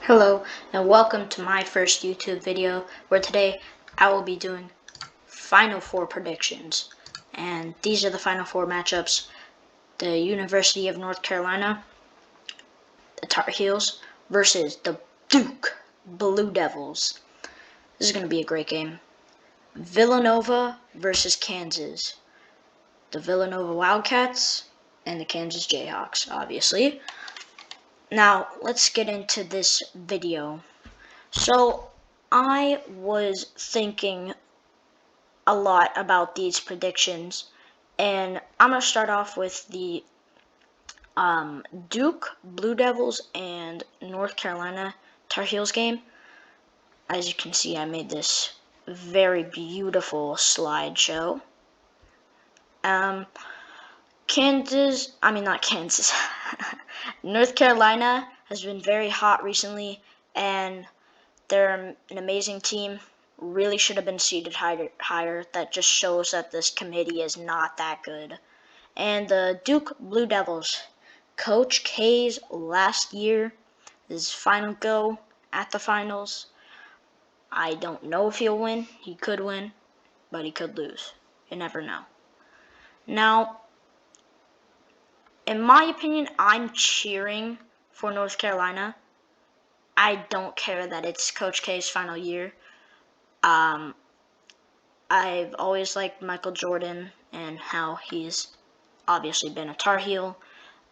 Hello and welcome to my first YouTube video where today I will be doing Final Four predictions. And these are the Final Four matchups. The University of North Carolina, the Tar Heels, versus the Duke Blue Devils. This is going to be a great game. Villanova versus Kansas. The Villanova Wildcats and the Kansas Jayhawks, obviously. Now, let's get into this video. So, I was thinking a lot about these predictions, and I'm going to start off with the Duke Blue Devils and North Carolina Tar Heels game. As you can see, I made this very beautiful slideshow. North Carolina has been very hot recently, and they're an amazing team. Really should have been seeded higher. That just shows that this committee is not that good. And the Duke Blue Devils, Coach K's last year, his final go at the finals. I don't know if he'll win. He could win, but he could lose. You never know. Now, in my opinion, I'm cheering for North Carolina. I don't care that it's Coach K's final year. I've always liked Michael Jordan and how he's obviously been a Tar Heel.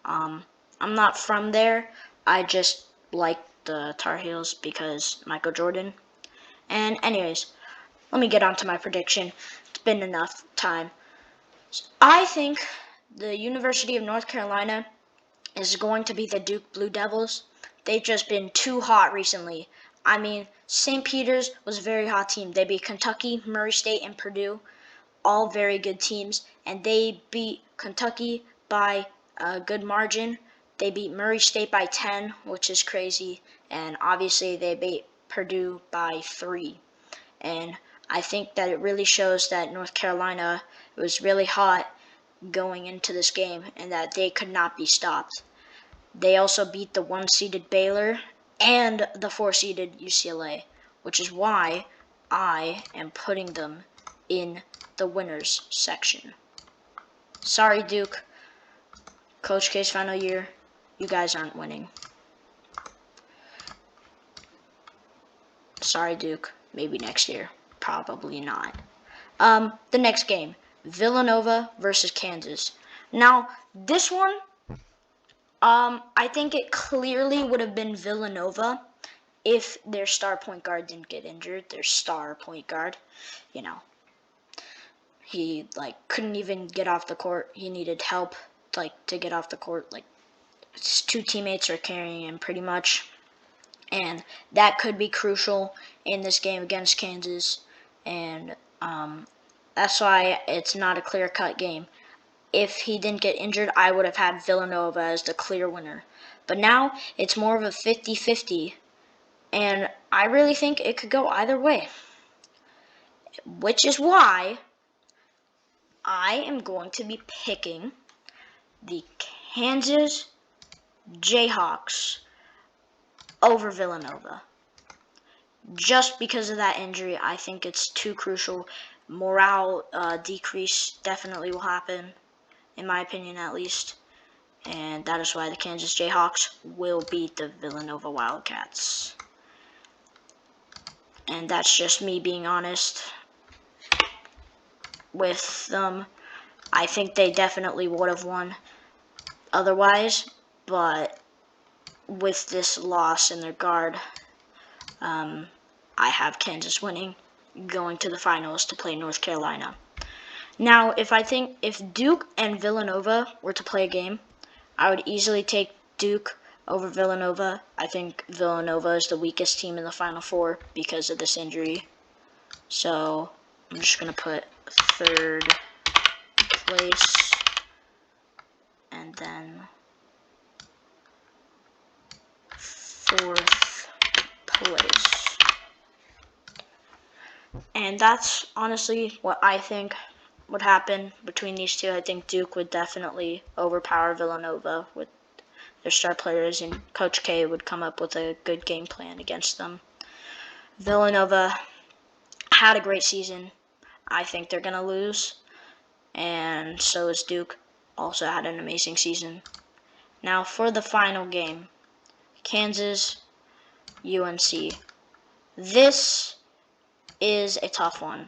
I'm not from there. I just like the Tar Heels because Michael Jordan. And anyways, let me get on to my prediction. It's been enough time. I think the University of North Carolina is going to be the Duke Blue Devils. They've just been too hot recently. I mean, St. Peter's was a very hot team. They beat Kentucky, Murray State, and Purdue, all very good teams, and they beat Kentucky by a good margin. They beat Murray State by 10, which is crazy, and obviously they beat Purdue by 3. And I think that it really shows that North Carolina was really hot going into this game and that they could not be stopped. They also beat the 1-seeded Baylor and the 4-seeded UCLA, which is why I am putting them in the winners section. Sorry, Duke. Coach K's final year, you guys aren't winning. Sorry, Duke. Maybe next year. Probably not. The next game, Villanova versus Kansas. Now, this one, I think it clearly would have been Villanova if their star point guard didn't get injured. Their star point guard, he couldn't even get off the court. He needed help to get off the court. His 2 teammates are carrying him pretty much, and that could be crucial in this game against Kansas. And that's why it's not a clear-cut game. If he didn't get injured, I would have had Villanova as the clear winner. But now it's more of a 50-50, and I really think it could go either way. Which is why I am going to be picking the Kansas Jayhawks over Villanova. Just because of that injury, I think it's too crucial. Morale decrease definitely will happen, in my opinion at least. And that is why the Kansas Jayhawks will beat the Villanova Wildcats. And that's just me being honest with them. I think they definitely would have won otherwise, but with this loss in their guard, I have Kansas winning, going to the finals to play North Carolina. Now, if Duke and Villanova were to play a game, I would easily take Duke over Villanova. I think Villanova is the weakest team in the Final Four because of this injury. So I'm just going to put 3rd place and then 4th place. And that's honestly what I think would happen between these two. I think Duke would definitely overpower Villanova with their star players, and Coach K would come up with a good game plan against them. Villanova had a great season. I think they're going to lose. And so is Duke. Also had an amazing season. Now for the final game, Kansas, UNC. This is a tough one.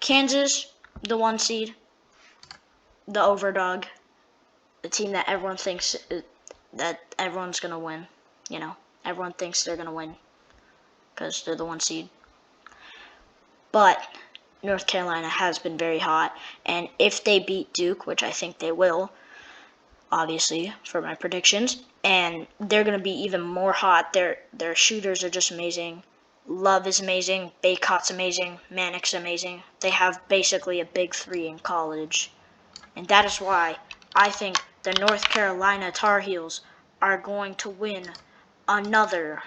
Kansas, the 1 seed, the overdog, the team that everyone thinks that everyone's going to win. You know, everyone thinks they're going to win because they're the 1 seed. But North Carolina has been very hot, and if they beat Duke, which I think they will, obviously, for my predictions, and they're going to be even more hot. Their shooters are just amazing. Love is amazing. Baycott's amazing. Manick's amazing. They have basically a big 3 in college. And that is why I think the North Carolina Tar Heels are going to win another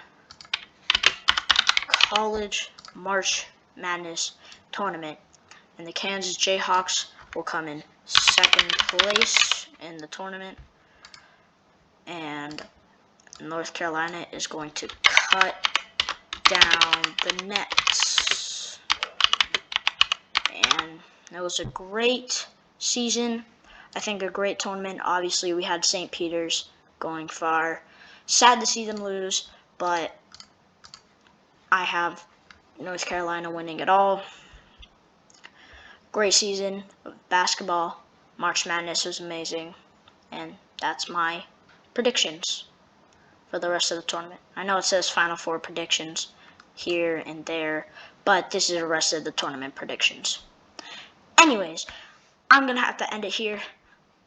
College March Madness tournament. And the Kansas Jayhawks will come in 2nd place in the tournament. And North Carolina is going to cut down the nets. And that was a great season. I think a great tournament. Obviously, we had St. Peter's going far. Sad to see them lose, but I have North Carolina winning it all. Great season of basketball. March Madness was amazing. And that's my predictions for the rest of the tournament. I know it says Final Four predictions here and there, but this is the rest of the tournament predictions. Anyways, I'm going to have to end it here.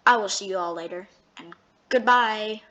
I will see you all later, and goodbye.